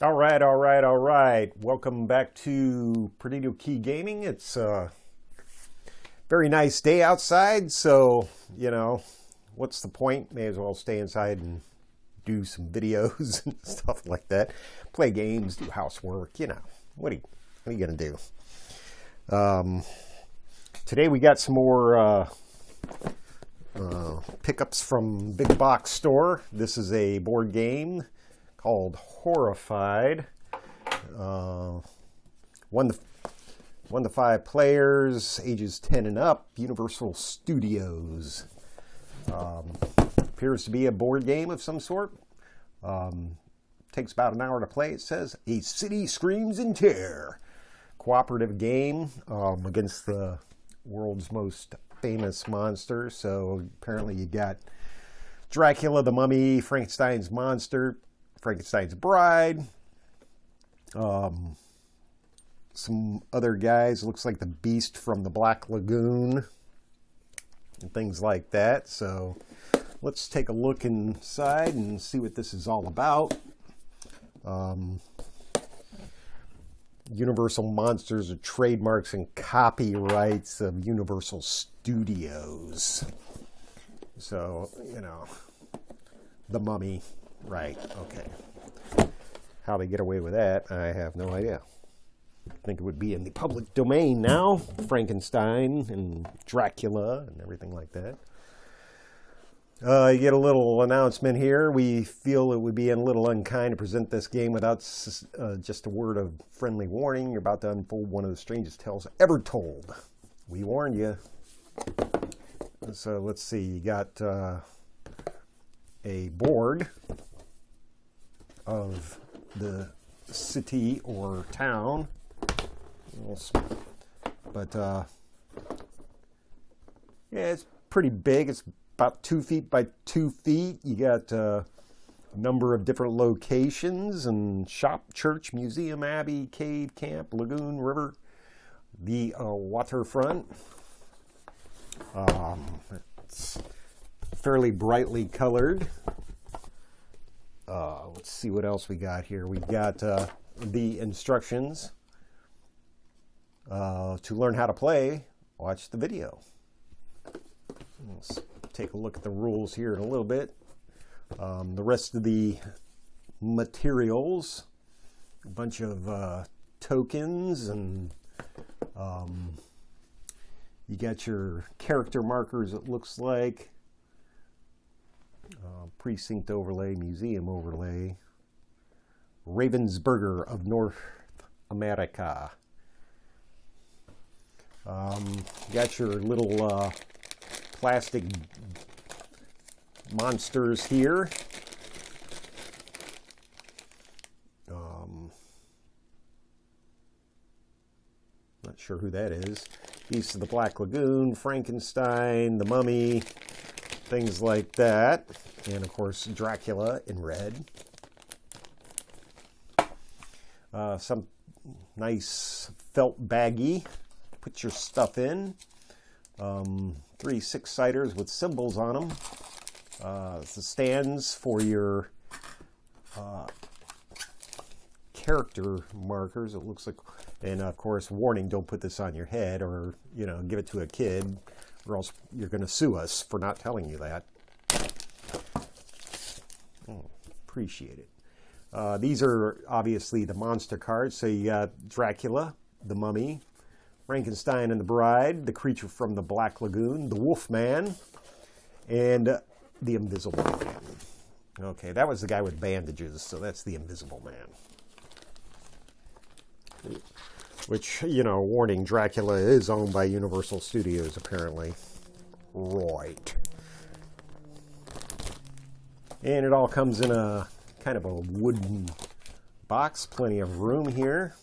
All right, all right, all right. Welcome back to Perdido Key Gaming. It's a very nice day outside, so, what's the point? May as well stay inside and do some videos and stuff like that. Play games, do housework, What are you going to do? Today we got some more pickups from Big Box Store. This is a board game called Horrified. 1 to 5 players, ages 10 and up, Universal Studios. Appears to be a board game of some sort. Takes about an hour to play, it says. A city screams in terror. Cooperative game against the world's most famous monster. So apparently you got Dracula, the Mummy, Frankenstein's monster, Frankenstein's bride, some other guys, looks like the Beast from the Black Lagoon, and things like that. So let's take a look inside and see what this is all about. Universal Monsters are trademarks and copyrights of Universal Studios. So, the Mummy. Right, okay. How they get away with that, I have no idea. I think it would be in the public domain now. Frankenstein and Dracula and everything like that. You get a little announcement here. We feel it would be a little unkind to present this game without just a word of friendly warning. You're about to unfold one of the strangest tales ever told. We warned you. So let's see. You got a board of the city or town, but yeah, it's pretty big. It's about 2 feet by 2 feet. You got a number of different locations and shop, church, museum, abbey, cave, camp, lagoon, river, the waterfront. It's fairly brightly colored. Let's see what else we got here. We got the instructions to learn how to play. Watch the video. Let's take a look at the rules here in a little bit. The rest of the materials, a bunch of tokens, and you got your character markers, it looks like. Precinct overlay, museum overlay, Ravensburger of North America. You got your little plastic monsters here. Not sure who that is. Beast of the Black Lagoon, Frankenstein, the Mummy, things like that. And of course, Dracula in red. Some nice felt baggie. Put your stuff in. 3 6-siders with symbols on them. The stands for your character markers, it looks like. And of course, warning, don't put this on your head or, give it to a kid, or else you're going to sue us for not telling you that. Appreciate it. These are obviously the monster cards. So you got Dracula, the Mummy, Frankenstein and the Bride, the creature from the Black Lagoon, the Wolfman, and the Invisible Man. Okay, that was the guy with bandages, so that's the Invisible Man. Which, warning, Dracula is owned by Universal Studios, apparently. Right. And it all comes in a kind of a wooden box, plenty of room here,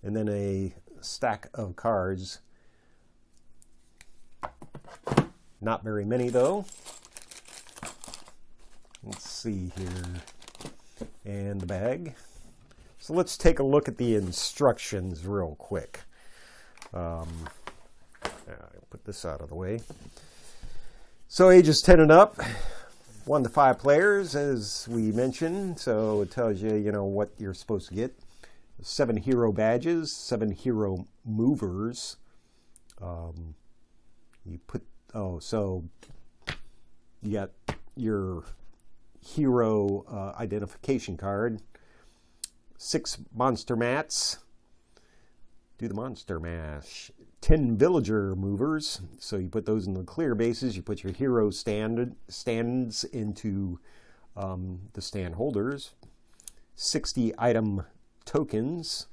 and then a stack of cards. Not very many, though. Let's see here. And the bag. So let's take a look at the instructions real quick. I'll put this out of the way. So ages 10 and up. 1 to 5 players, as we mentioned, so it tells you, what you're supposed to get. 7 hero badges, 7 hero movers. So you got your hero identification card, 6 monster mats. Do the monster mash. 10 villager movers. So you put those in the clear bases. You put your hero stands into the stand holders. 60 item tokens.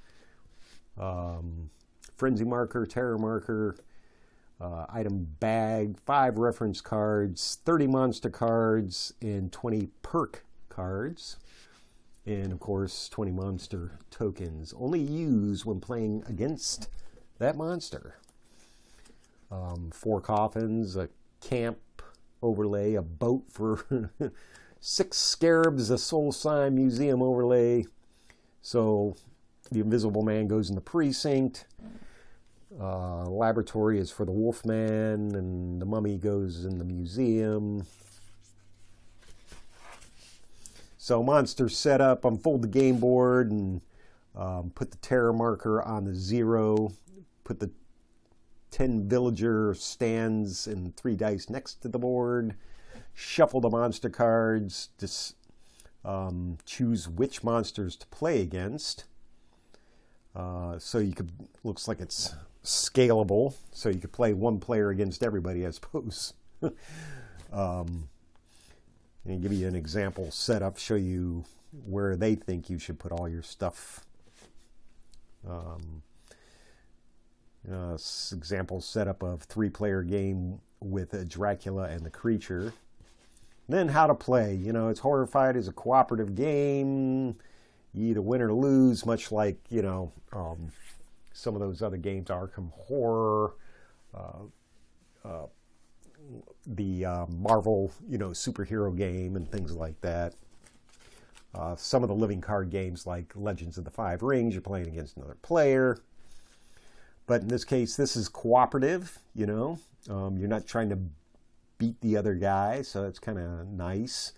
Frenzy marker, terror marker, item bag, 5 reference cards, 30 monster cards, and 20 perk cards. And, of course, 20 monster tokens. Only used when playing against that monster. 4 coffins, a camp overlay, a boat for 6 scarabs, a soul sign museum overlay. So the Invisible Man goes in the precinct. Laboratory is for the Wolfman, and the mummy goes in the museum. So monster setup, unfold the game board and put the terror marker on the 0. Put the 10 villager stands and 3 dice next to the board. Shuffle the monster cards. Choose which monsters to play against. So you could, looks like it's scalable. So you could play 1 player against everybody, I suppose. And give you an example setup, show you where they think you should put all your stuff. Example setup of 3-player game with a Dracula and the creature. Then how to play. It's Horrified is a cooperative game. You either win or lose, much like, some of those other games, Arkham Horror, the Marvel, superhero game and things like that. Some of the living card games like Legends of the 5 Rings, you're playing against another player. But in this case, this is cooperative, you're not trying to beat the other guy, so that's kind of nice.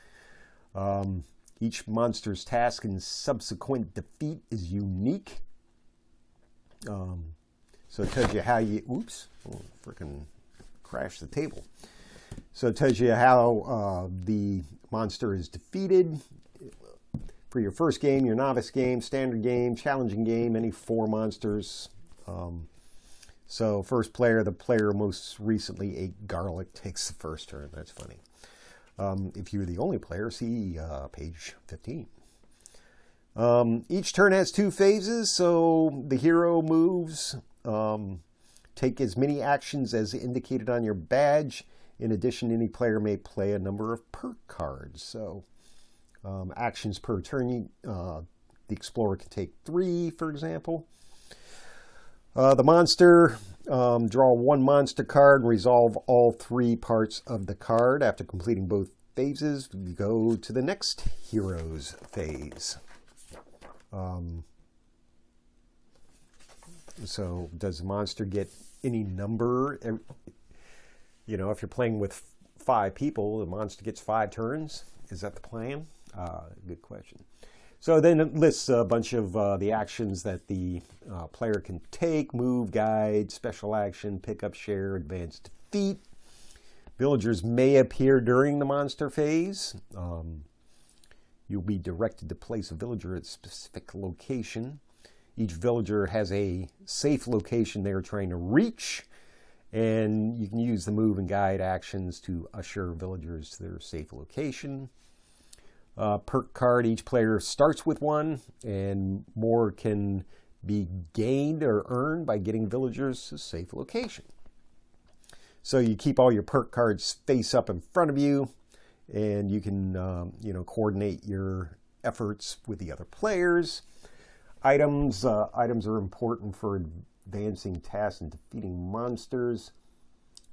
Each monster's task and subsequent defeat is unique. So it tells you how you, freaking crashed the table. So it tells you how the monster is defeated. For your first game, your novice game, standard game, challenging game, any 4 monsters. So first player, the player most recently ate garlic, takes the first turn. That's funny. If you're the only player, see page 15. Each turn has 2 phases, so the hero moves. Take as many actions as indicated on your badge. In addition, any player may play a number of perk cards. So actions per turn, the explorer can take 3, for example. The monster, draw 1 monster card and resolve all 3 parts of the card. After completing both phases, you go to the next hero's phase. So does the monster get any number? If you're playing with 5 people, the monster gets 5 turns. Is that the plan? Good question. So then it lists a bunch of the actions that the player can take: move, guide, special action, pick up, share, advance, defeat. Villagers may appear during the monster phase. You'll be directed to place a villager at a specific location. Each villager has a safe location they're trying to reach, and you can use the move and guide actions to usher villagers to their safe location. Perk card, each player starts with 1, and more can be gained or earned by getting villagers to a safe location. So you keep all your perk cards face up in front of you, and you can coordinate your efforts with the other players. Items are important for advancing tasks and defeating monsters.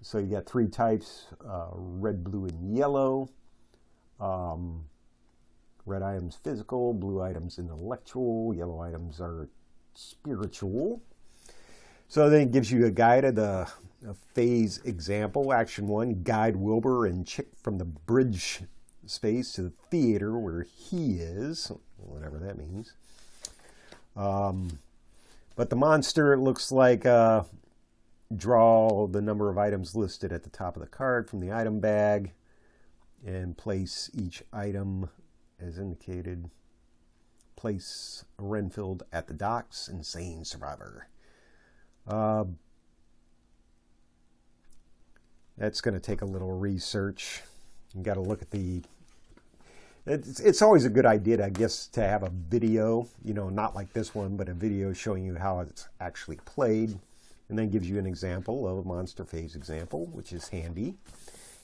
So you got 3 types: red, blue, and yellow. Red items physical, blue items intellectual, yellow items are spiritual. So then it gives you a guide of the phase example. Action 1, guide Wilbur and Chick from the bridge space to the theater where he is, whatever that means. But the monster, it looks like, draw the number of items listed at the top of the card from the item bag and place each item as indicated. Place a Renfield at the docks. Insane survivor. That's going to take a little research. You got to look at the... It's always a good idea, I guess, to have a video, you know, not like this one, but a video showing you how it's actually played, and then gives you an example of a monster phase example, which is handy.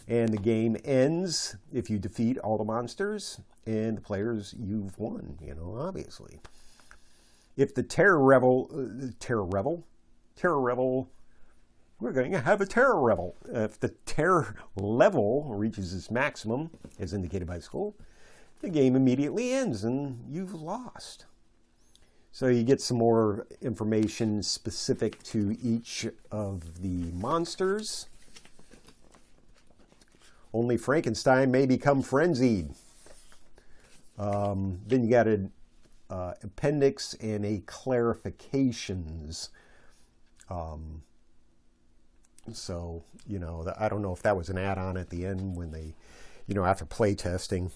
And the game ends if you defeat all the monsters and the players you've won, you know, obviously. If the Terror Revel, we're going to have a Terror Revel. If the terror level reaches its maximum, as indicated by the skull, the game immediately ends and you've lost. So you get some more information specific to each of the monsters. Only Frankenstein may become frenzied. Then you got an appendix and a clarifications. So, you know, I don't know if that was an add-on at the end when they, you know, after play testing.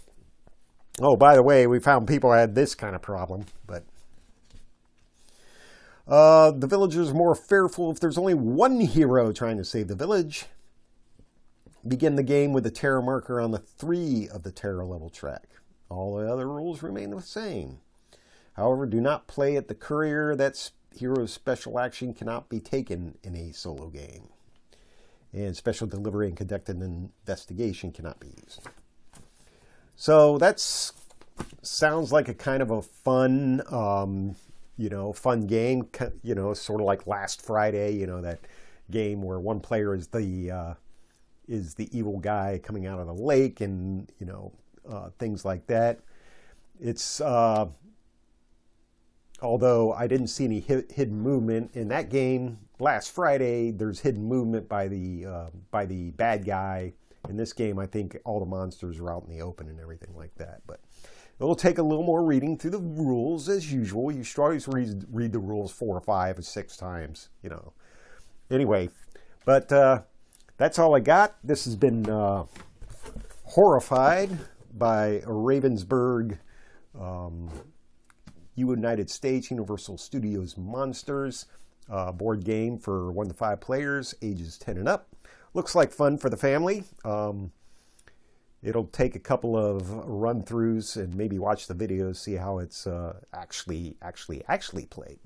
Oh, by the way, we found people had this kind of problem, but the villagers are more fearful if there's only one hero trying to save the village. Begin the game with the terror marker on the 3 of the terror level track. All the other rules remain the same. However, do not play at the courier. That hero's special action cannot be taken in a solo game. And special delivery and conducted investigation cannot be used. So that's sounds like a kind of a fun, you know, fun game. You know, sort of like Last Friday. You know, that game where one player is the evil guy coming out of the lake, and you know, things like that. It's although I didn't see any hidden movement in that game Last Friday, there's hidden movement by the bad guy. In this game, I think all the monsters are out in the open and everything like that. But it'll take a little more reading through the rules as usual. You should always read the rules 4 or 5 or 6 times, you know. Anyway, but that's all I got. This has been Horrified by Ravensburg, United States, Universal Studios Monsters. Board game for 1 to 5 players, ages 10 and up. Looks like fun for the family. It'll take a couple of run-throughs and maybe watch the videos, see how it's actually played.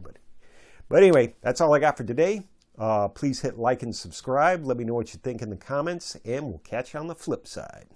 But anyway, that's all I got for today. Please hit like and subscribe. Let me know what you think in the comments, and we'll catch you on the flip side.